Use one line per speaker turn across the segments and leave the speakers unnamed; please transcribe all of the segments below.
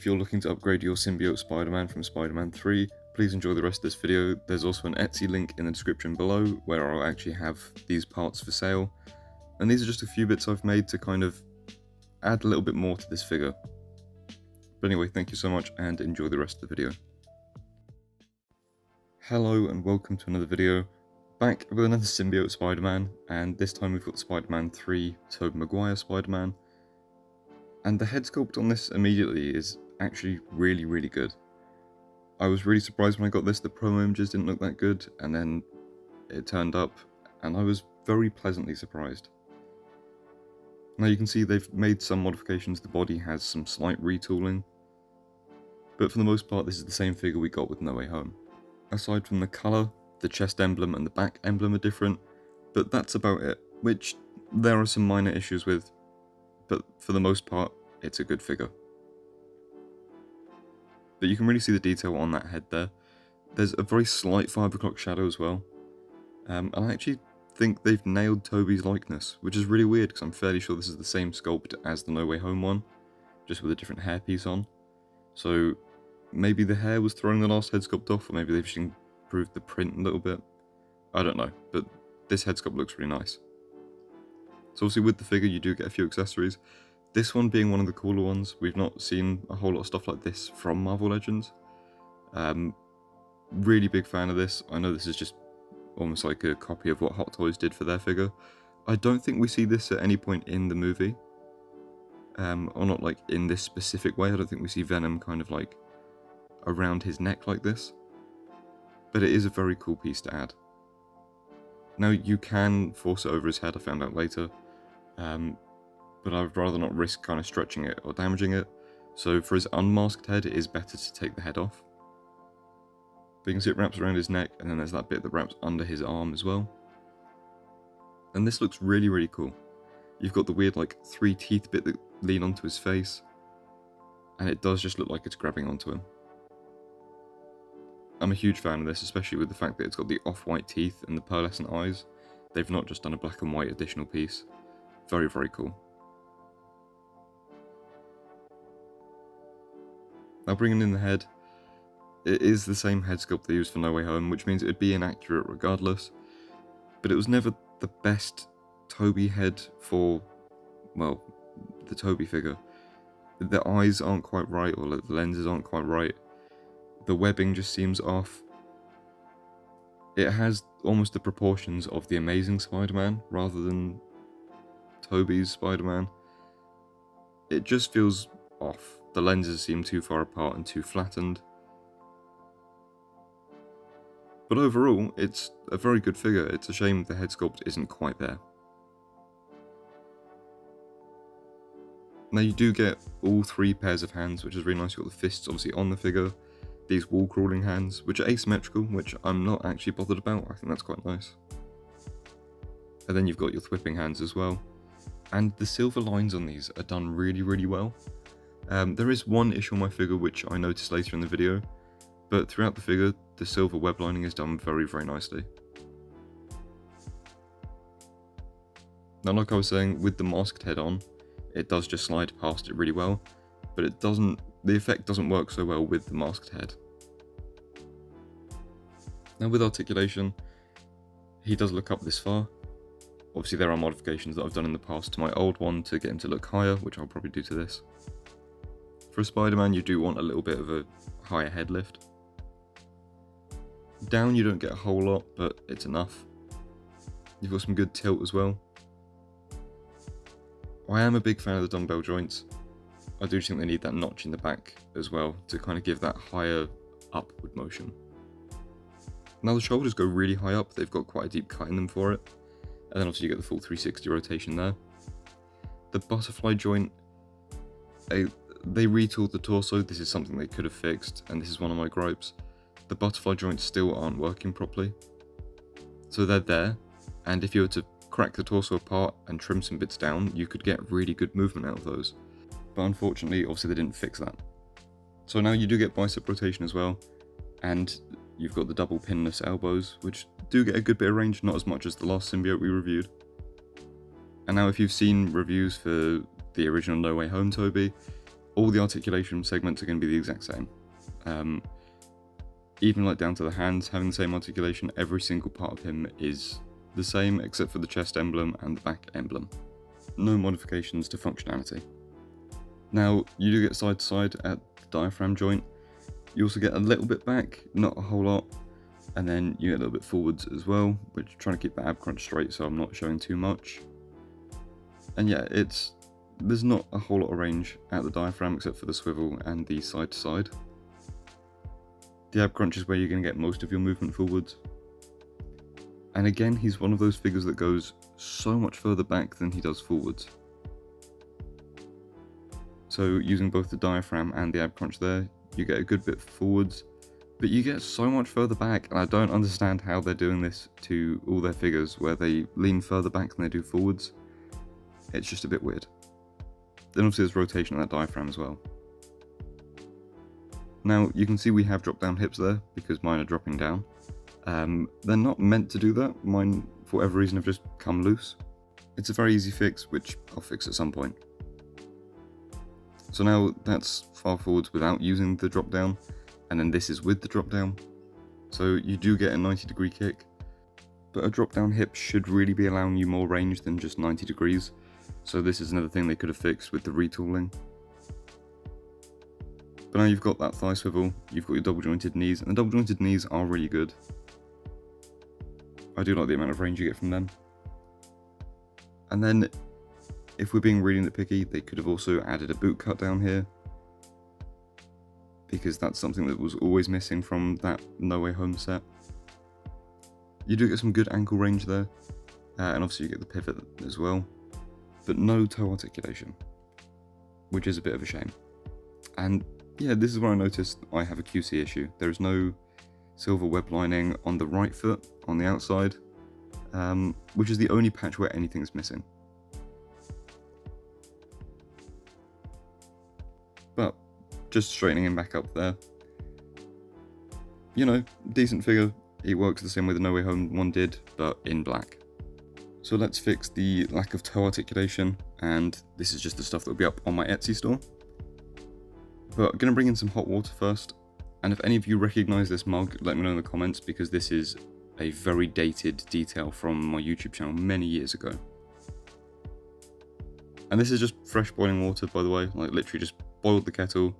if you're looking to upgrade your Symbiote Spider-Man from Spider-Man 3, please enjoy the rest of this video. There's also an Etsy link in the description below where I'll actually have these parts for sale. And these are just a few bits I've made to kind of add a little bit more to this figure. But anyway, thank you so much and enjoy the rest of the video. Hello and welcome to another video. Back with another Symbiote Spider-Man, and this time we've got Spider-Man 3 Tobey Maguire Spider-Man. And the head sculpt on this immediately is actually really good. I was really surprised when I got this. The promo images didn't look that good, and then it turned up and I was very pleasantly surprised. Now you can see they've made some modifications. The body has some slight retooling, but for the most part this is the same figure we got with No Way Home. Aside from the colour, the chest emblem and the back emblem are different, but that's about it, which there are some minor issues with, but for the most part it's a good figure. But you can really see the detail on that head there. There's a very slight 5 o'clock shadow as well, and I actually think they've nailed Tobey's likeness, which is really weird because I'm fairly sure this is the same sculpt as the No Way Home one, just with a different hairpiece on. So maybe the hair was throwing the last head sculpt off, or maybe they've just improved the print a little bit. I don't know, but this head sculpt looks really nice. So obviously with the figure you do get a few accessories. This one being one of the cooler ones. We've not seen a whole lot of stuff like this from Marvel Legends. Really big fan of this. I know this is just almost like a copy of what Hot Toys did for their figure. I don't think we see this at any point in the movie. Or not like in this specific way. I don't think we see Venom kind of like around his neck like this. But it is a very cool piece to add. Now you can force it over his head, I found out later. But I'd rather not risk kind of stretching it or damaging it. So for his unmasked head, it is better to take the head off. But you can see it wraps around his neck, and then there's that bit that wraps under his arm as well. And this looks really cool. You've got the weird like 3 teeth bit that lean onto his face, and it does just look like it's grabbing onto him. I'm a huge fan of this, especially with the fact that it's got the off-white teeth and the pearlescent eyes. They've not just done a black and white additional piece. Very cool. Now bringing in the head, it is the same head sculpt they used for No Way Home, which means it would be inaccurate regardless, but it was never the best Tobey head for, well, the Tobey figure. The eyes aren't quite right, or the lenses aren't quite right. The webbing just seems off. It has almost the proportions of the Amazing Spider-Man rather than Tobey's Spider-Man. It just feels off. The lenses seem too far apart and too flattened. But overall, it's a very good figure. It's a shame the head sculpt isn't quite there. Now you do get all 3 pairs of hands, which is really nice. You've got the fists obviously on the figure, these wall crawling hands, which are asymmetrical, which I'm not actually bothered about. I think that's quite nice. And then you've got your thwipping hands as well. And the silver lines on these are done really well. There is one issue on my figure which I noticed later in the video, but throughout the figure, the silver web lining is done very nicely. Now, like I was saying, with the masked head on, it does just slide past it really well, but the effect doesn't work so well with the masked head. Now with articulation, he does look up this far. Obviously there are modifications that I've done in the past to my old one to get him to look higher, which I'll probably do to this. For a Spider-Man, you do want a little bit of a higher head lift. Down you don't get a whole lot, but it's enough. You've got some good tilt as well. I am a big fan of the dumbbell joints. I do think they need that notch in the back as well to kind of give that higher upward motion. Now the shoulders go really high up, they've got quite a deep cut in them for it. And then obviously you get the full 360 rotation there. The butterfly joint, they retooled the torso. This is something they could have fixed, and this is one of my gripes. The butterfly joints still aren't working properly. So they're there, and if you were to crack the torso apart and trim some bits down, you could get really good movement out of those. But unfortunately, obviously they didn't fix that. So now you do get bicep rotation as well, and you've got the double pinless elbows, which do get a good bit of range, not as much as the last symbiote we reviewed. And now if you've seen reviews for the original No Way Home Tobey, all the articulation segments are going to be the exact same. Even like down to the hands having the same articulation, every single part of him is the same except for the chest emblem and the back emblem. No modifications to functionality. Now, you do get side to side at the diaphragm joint. You also get a little bit back, not a whole lot, and then you get a little bit forwards as well, which trying to keep the ab crunch straight so I'm not showing too much. And yeah, there's not a whole lot of range at the diaphragm except for the swivel and the side to side. The ab crunch is where you're going to get most of your movement forwards. And again, he's one of those figures that goes so much further back than he does forwards. So using both the diaphragm and the ab crunch there, you get a good bit forwards, but you get so much further back, and I don't understand how they're doing this to all their figures where they lean further back than they do forwards. It's just a bit weird. Then obviously there's rotation on that diaphragm as well. Now you can see we have drop down hips there because mine are dropping down. They're not meant to do that. Mine, for whatever reason, have just come loose. It's a very easy fix, which I'll fix at some point. So now that's far forwards without using the drop down, and then this is with the drop down. So you do get a 90-degree kick, but a drop down hip should really be allowing you more range than just 90 degrees. So this is another thing they could have fixed with the retooling. But now you've got that thigh swivel, you've got your double jointed knees, and the double jointed knees are really good. I do like the amount of range you get from them. And then, if we're being really nitpicky, they could have also added a boot cut down here, because that's something that was always missing from that No Way Home set. You do get some good ankle range there, and obviously you get the pivot as well, but no toe articulation, which is a bit of a shame. And yeah, this is where I noticed I have a QC issue. There is no silver web lining on the right foot, on the outside, which is the only patch where anything's missing. But just straightening him back up there, you know, decent figure. It works the same way the No Way Home one did, but in black. So let's fix the lack of toe articulation, and this is just the stuff that will be up on my Etsy store. But I'm going to bring in some hot water first, and if any of you recognise this mug, let me know in the comments, because this is a very dated detail from my YouTube channel many years ago. And this is just fresh boiling water, by the way, like literally just boiled the kettle,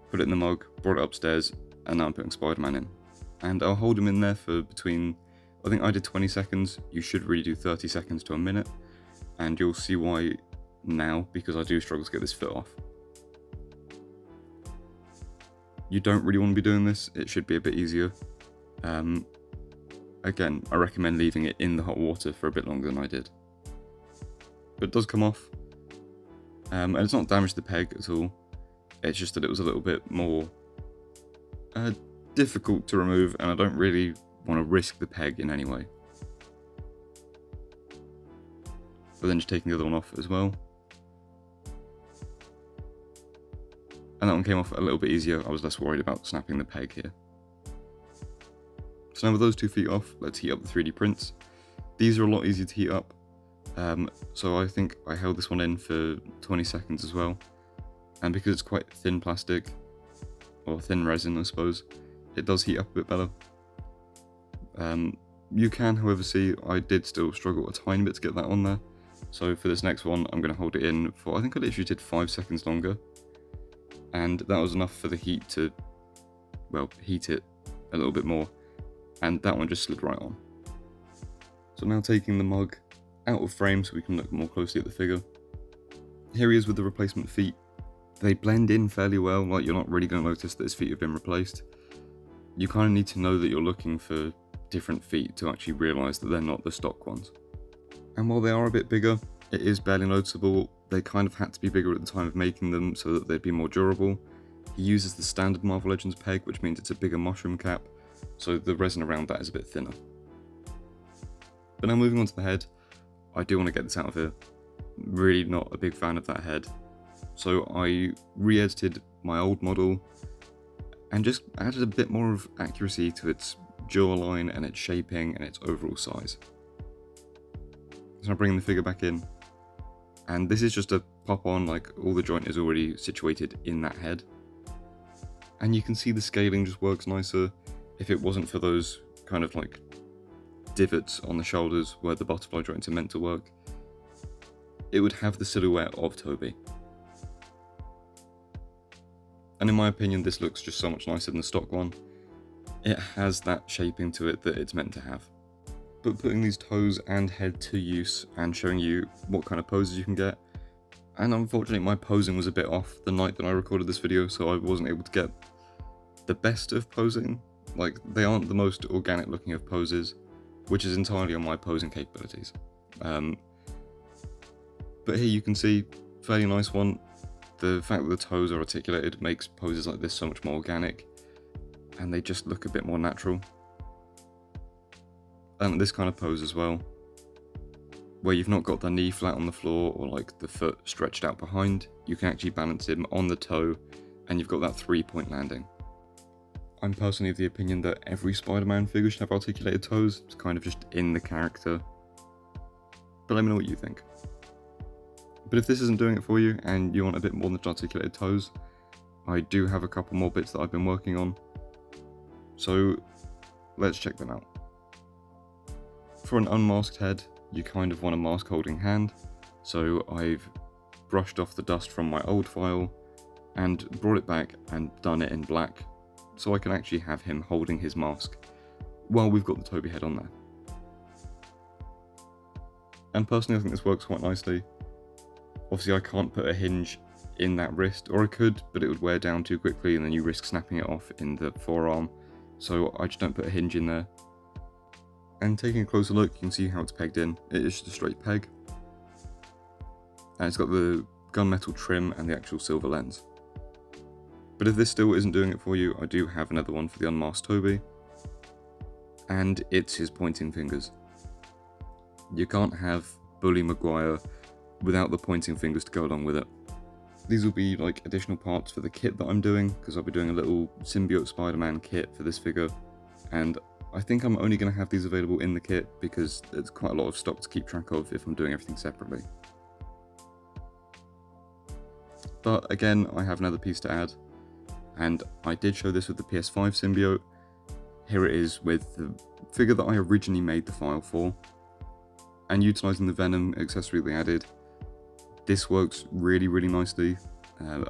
put it in the mug, brought it upstairs, and now I'm putting Spider-Man in. And I'll hold him in there for between, I think I did 20 seconds, you should really do 30 seconds to a minute, and you'll see why now, because I do struggle to get this foot off. You don't really want to be doing this, it should be a bit easier. Again, I recommend leaving it in the hot water for a bit longer than I did. But it does come off, and it's not damaged the peg at all, it's just that it was a little bit more difficult to remove, and I don't really want to risk the peg in any way. But then just taking the other one off as well. And that one came off a little bit easier, I was less worried about snapping the peg here. So now with those 2 feet off, let's heat up the 3D prints. These are a lot easier to heat up, so I think I held this one in for 20 seconds as well. And because it's quite thin plastic, or thin resin I suppose, it does heat up a bit better. You can however see I did still struggle a tiny bit to get that on there. So for this next one I'm going to hold it in for, I think I literally did 5 seconds longer. And that was enough for the heat to, well, heat it a little bit more. And that one just slid right on. So now taking the mug out of frame so we can look more closely at the figure. Here he is with the replacement feet. They blend in fairly well, like you're not really going to notice that his feet have been replaced. You kind of need to know that you're looking for different feet to actually realise that they're not the stock ones. And while they are a bit bigger, it is barely noticeable. They kind of had to be bigger at the time of making them so that they'd be more durable. He uses the standard Marvel Legends peg, which means it's a bigger mushroom cap, so the resin around that is a bit thinner. But now moving on to the head, I do want to get this out of here. Really not a big fan of that head. So I re-edited my old model and just added a bit more of accuracy to its jawline and its shaping and its overall size. So I'm bringing the figure back in, and this is just a pop on, like all the joint is already situated in that head. And you can see the scaling just works nicer. If it wasn't for those kind of like divots on the shoulders where the butterfly joints are meant to work, it would have the silhouette of Tobey. And in my opinion, this looks just so much nicer than the stock one. It has that shaping to it that it's meant to have. But putting these toes and head to use and showing you what kind of poses you can get, and unfortunately my posing was a bit off the night that I recorded this video, so I wasn't able to get the best of posing. Like, they aren't the most organic looking of poses, which is entirely on my posing capabilities. But here you can see, fairly nice one. The fact that the toes are articulated makes poses like this so much more organic, and they just look a bit more natural. And this kind of pose as well, where you've not got the knee flat on the floor or like the foot stretched out behind, you can actually balance him on the toe, and you've got that 3-point landing. I'm personally of the opinion that every Spider-Man figure should have articulated toes. It's kind of just in the character. But let me know what you think. But if this isn't doing it for you and you want a bit more than just articulated toes, I do have a couple more bits that I've been working on. So let's check them out. For an unmasked head, you kind of want a mask holding hand. So I've brushed off the dust from my old file and brought it back and done it in black, so I can actually have him holding his mask while we've got the Tobey head on there. And personally I think this works quite nicely. Obviously I can't put a hinge in that wrist, or I could, but it would wear down too quickly and then you risk snapping it off in the forearm, so I just don't put a hinge in there. And taking a closer look, you can see how it's pegged in. It is just a straight peg. And it's got the gunmetal trim and the actual silver lens. But if this still isn't doing it for you, I do have another one for the unmasked Tobey. And it's his pointing fingers. You can't have Bully Maguire without the pointing fingers to go along with it. These will be like additional parts for the kit that I'm doing, because I'll be doing a little Symbiote Spider-Man kit for this figure. And I think I'm only going to have these available in the kit because there's quite a lot of stock to keep track of if I'm doing everything separately. But again, I have another piece to add, and I did show this with the PS5 Symbiote. Here it is with the figure that I originally made the file for, and utilising the Venom accessory they added. This works really, really nicely.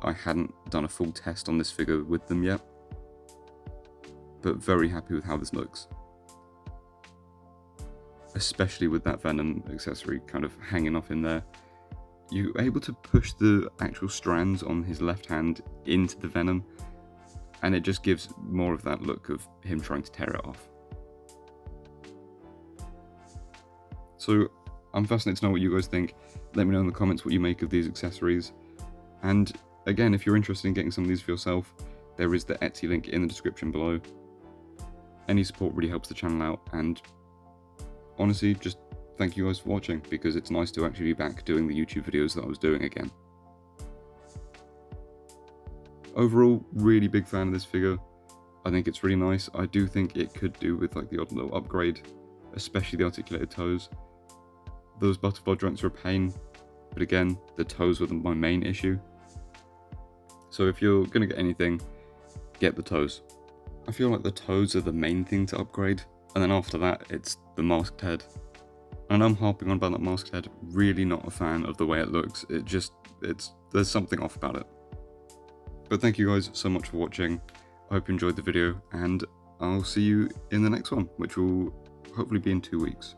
I hadn't done a full test on this figure with them yet, but very happy with how this looks. Especially with that Venom accessory kind of hanging off in there. You're able to push the actual strands on his left hand into the Venom, and it just gives more of that look of him trying to tear it off. So I'm fascinated to know what you guys think. Let me know in the comments what you make of these accessories. And again, if you're interested in getting some of these for yourself, there is the Etsy link in the description below. Any support really helps the channel out, and honestly, just thank you guys for watching, because it's nice to actually be back doing the YouTube videos that I was doing again. Overall, really big fan of this figure. I think it's really nice. I do think it could do with like the odd little upgrade, especially the articulated toes. Those butterfly joints are a pain, but again, the toes were my main issue. So if you're going to get anything, get the toes. I feel like the toes are the main thing to upgrade, and then after that, it's the masked head. And I'm harping on about that masked head, really not a fan of the way it looks. There's something off about it. But thank you guys so much for watching. I hope you enjoyed the video, and I'll see you in the next one, which will hopefully be in 2 weeks.